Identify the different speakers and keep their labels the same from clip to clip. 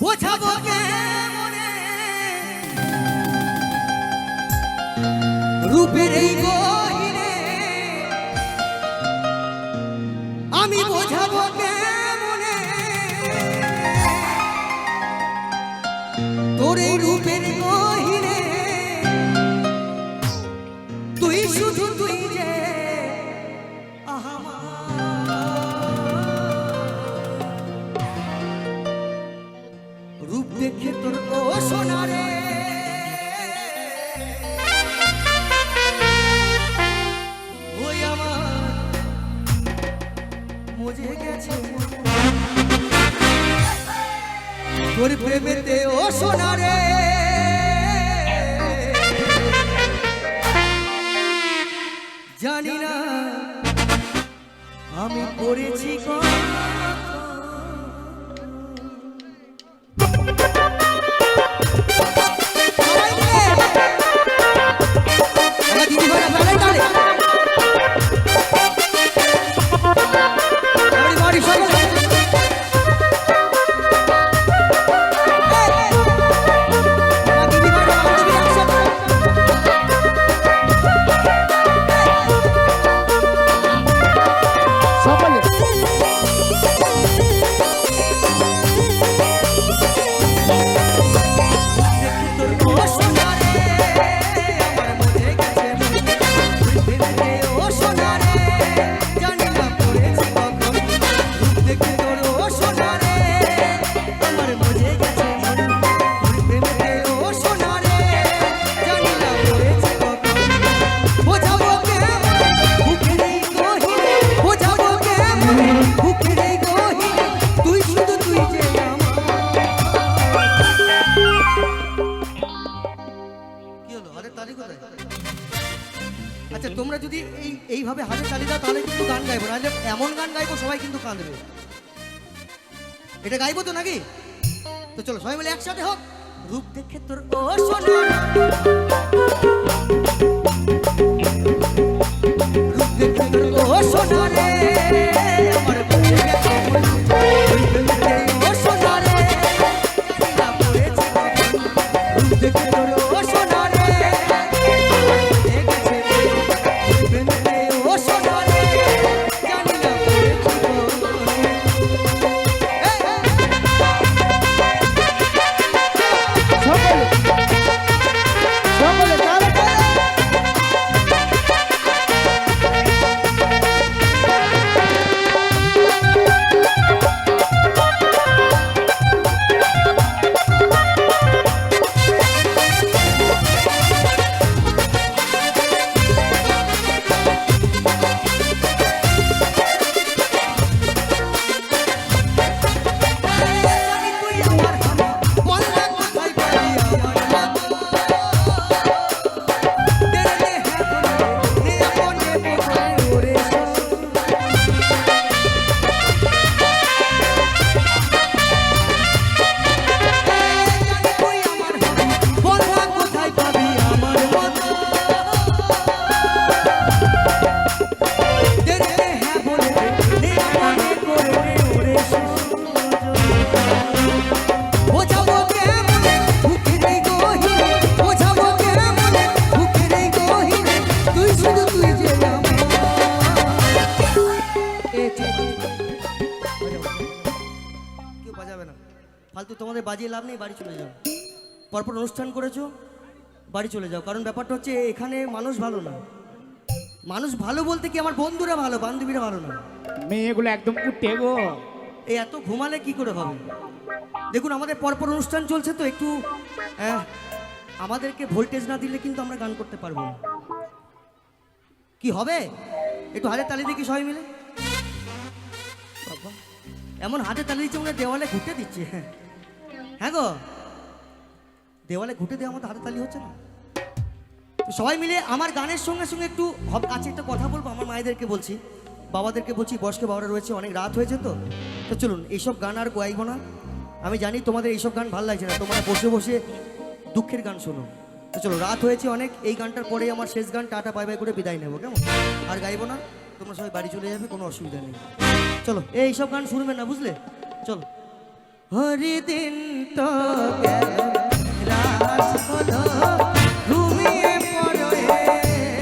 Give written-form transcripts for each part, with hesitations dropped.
Speaker 1: বোঝাবো কেমনে রূপের এই গহিনে, আমি বোঝাবো কেমনে তোর এই রূপের গহিনে। তুই শুধু তুই যে রূপ দেখে তোর ও সোনারে ওই আমার মজে গেছে তোর প্রেমেতে ও সোনারে। জানি না আমি করেছি আচ্ছা তোমরা যদি এইভাবে হাতে তালি দাও তাহলে কিন্তু গান গাইবো, নাহলে এমন গান গাইবো সবাই কিন্তু কাঁদবে। এটা গাইবো তো নাকি? তো চলো সবাই মিলে একসাথে হোক। রূপ দেখে তোর ও সোনা, রূপ দেখে তোর ও সোনা রে আমার বুঝে গেছে ও সোনা রে না পড়েছে রূপ দেখে তোর ও সোনা রে ফালতু তোমাদের বাজিয়ে লাভ নেই, বাড়ি চলে যাও। পরপর অনুষ্ঠান করেছো, বাড়ি চলে যাও। কারণ ব্যাপারটা হচ্ছে এখানে মানুষ ভালো না। মানুষ ভালো বলতে কি আমার বন্ধুরা ভালো, বান্ধবীরা ভালো না।
Speaker 2: মেয়েগুলো একদম উঠে গো।
Speaker 1: এই এত ঘুমালে কি করে হবে? দেখুন আমাদের পরপর অনুষ্ঠান চলছে তো, একটু আমাদেরকে ভোল্টেজ না দিলে কিন্তু আমরা গান করতে পারবো না। কি হবে? একটু হাতে তালি দেখি সবাই মিলে। এমন হাতে তালি দিচ্ছে মনে দেওয়ালে ঘুটে দিচ্ছে। হ্যাঁ গো, দেওয়ালে ঘুটে দেওয়ার মতো হাতে তালি হচ্ছে না। সবাই মিলে আমার গানের সঙ্গে সঙ্গে একটু আছে একটা কথা বলবো। আমার মায়েদেরকে বলছি, বাবাদেরকে বলছি, বয়স্ক বাবারা রয়েছে, অনেক রাত হয়েছে তো চলুন এইসব গান আর গাইবো না। আমি জানি তোমাদের এইসব গান ভালো লাগছে না, তোমরা বসে বসে দুঃখের গান শোনো। তো চলো রাত হয়েছে অনেক, এই গানটার পরেই আমার শেষ গান, টাটা বাই বাই করে বিদায় নেবো, কেমন? আর গাইবো না। তোমরা সবাই বাড়ি চলে যাবে, কোনো অসুবিধা নেই। চলো, এই সব গান শুনবেন না, বুঝলে? চলো। হরিদিন তো গেল, রাত হলো, ঘুমিয়ে পড়ো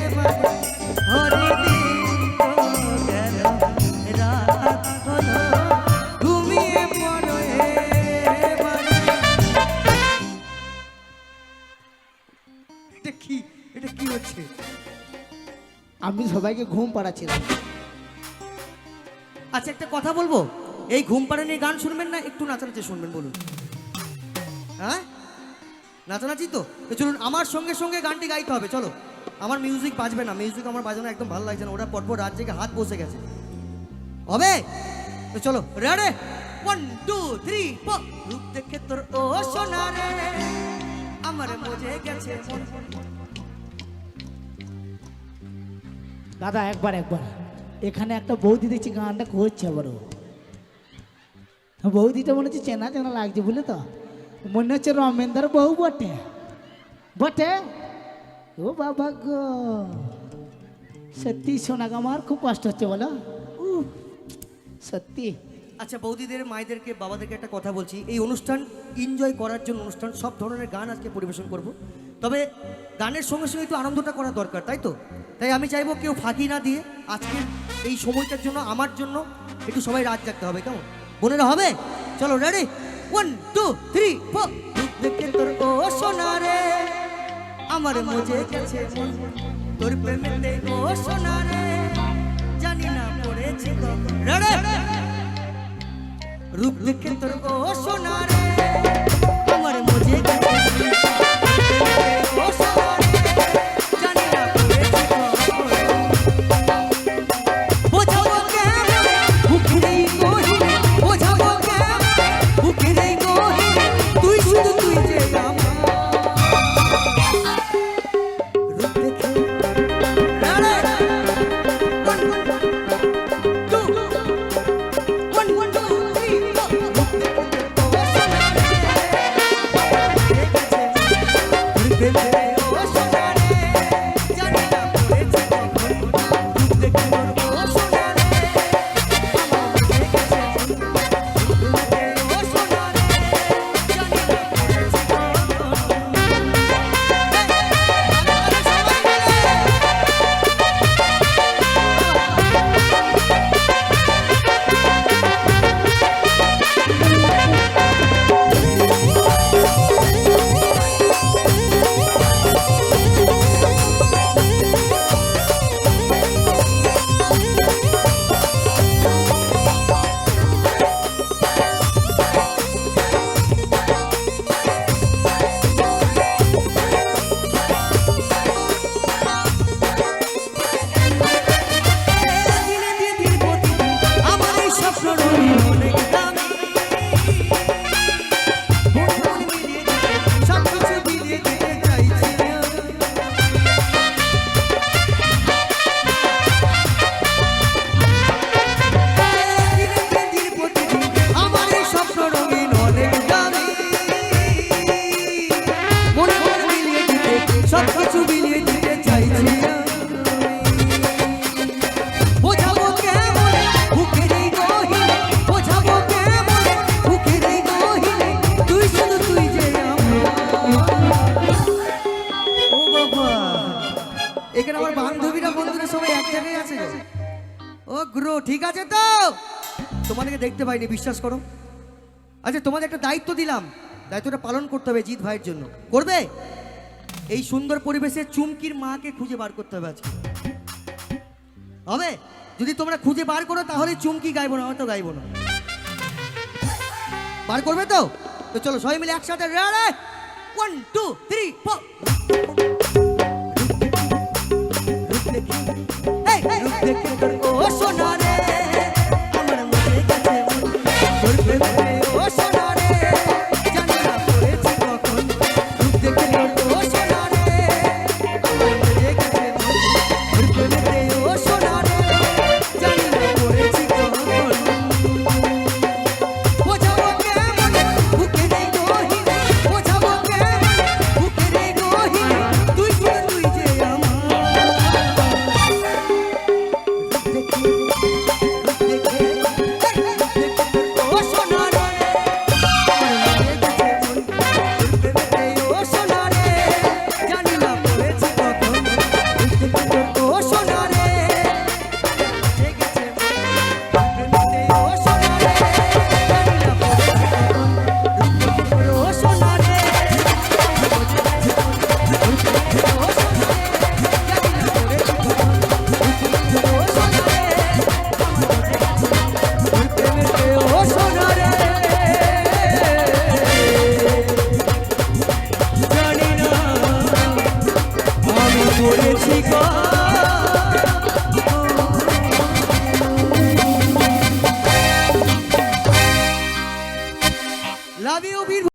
Speaker 1: এবারে। হরিদিন তো গেল, রাত হলো, ঘুমিয়ে পড়ো এবারে। এটা কি, এটা কি হচ্ছে?
Speaker 3: আমি সবাইকে ঘুম পাড়াচ্ছিলাম।
Speaker 1: আচ্ছা, একটা কথা বলবো, এই ঘুম পাড়ানি গান শুনবেন না একটু নাচানাচি শুনবেন, বলুন? হ্যাঁ, নাচানাচি তো? তো চলুন, আমার সঙ্গে সঙ্গে গানটি গাইতে হবে। চলো, আমার মিউজিক বাজবে না, মিউজিক আমার বাজানো একদম ভালো লাগছে না, ওরা পরপর রাত জেগে হাত বসে গেছে। হবে? তো চলো, রেডি, 1 2 3 4। রূপ দেখে তোর ও সোনা রে, আমার মজে গেছে মন।
Speaker 3: দাদা একবার এখানে একটা বৌদি দেখছি গানটা করছে বড়। বৌদিটা মনে হচ্ছে চেনা চেনা লাগছে, বুঝলে তো? মনে হচ্ছে রমেন্দার বউ বটে বটে। ও বাবা গো, সত্যি শোনাক আমার খুব কষ্ট হচ্ছে বলো। সত্যি।
Speaker 1: আচ্ছা বৌদিদের, মায়েদেরকে, বাবাদেরকে একটা কথা বলছি, এই অনুষ্ঠান এনজয় করার জন্য অনুষ্ঠান, সব ধরনের গান আজকে পরিবেশন করব। তবে গানের সঙ্গে সঙ্গে একটু আনন্দটা করা দরকার, তাই তো? তাই আমি চাইবো কেউ ফাঁকি না দিয়ে আজকের এই সময়টার জন্য, আমার জন্য একটু সবাই রাত জাগতে হবে, কেমন বোনেরা? হবে? চলো, রেডি, 1 2 3 4। রূপ দেখে তোর ও সোনা রে, আমার মজে গেছে মন, তোর প্রেমেতে ও সোনা রে, জানি না পড়েছে কখন। রেডি, রূপ দেখে তোর ও সোনা রে, আমার মজে গেছে ও সোনা রে, জানি না পড়েছে কখন। বোঝাবো কেমন বুকেরই গহীনে, বোঝাবো কেমন বুকেরই গহীনে, তুই শুধু তুই যে আমার। রূপ দেখে সবকিছু বিলিয়ে দিতে চাইছি। বোঝাবো কেমন বুকের এই গহীনে, বোঝাবো কেমন বুকের এই গহীনে, তুই শুধু তুই যে আমার। ও বাবা, এখানে আমার বান্ধবীরা, বন্ধুরা সবাই এক জায়গায় আছে গো। ও গ্রো, ঠিক আছে তো? তোমাদেরকে দেখতে পাইনি, বিশ্বাস করো। আচ্ছা, তোমাদের একটা দায়িত্ব দিলাম, দায়িত্বটা পালন করতে হবে জিৎ ভাইয়ের জন্য। করবে? এই সুন্দর পরিবেশে চুমকির মাকে খুঁজে বার করতে হবে আজকে। হবে? যদি তোমরা খুঁজে বার করো তাহলে চুমকি গাইবো না, হয়তো গাইবো না। বার করবে তো? তো চলো সবাই মিলে একসাথে, 1 2 3 4।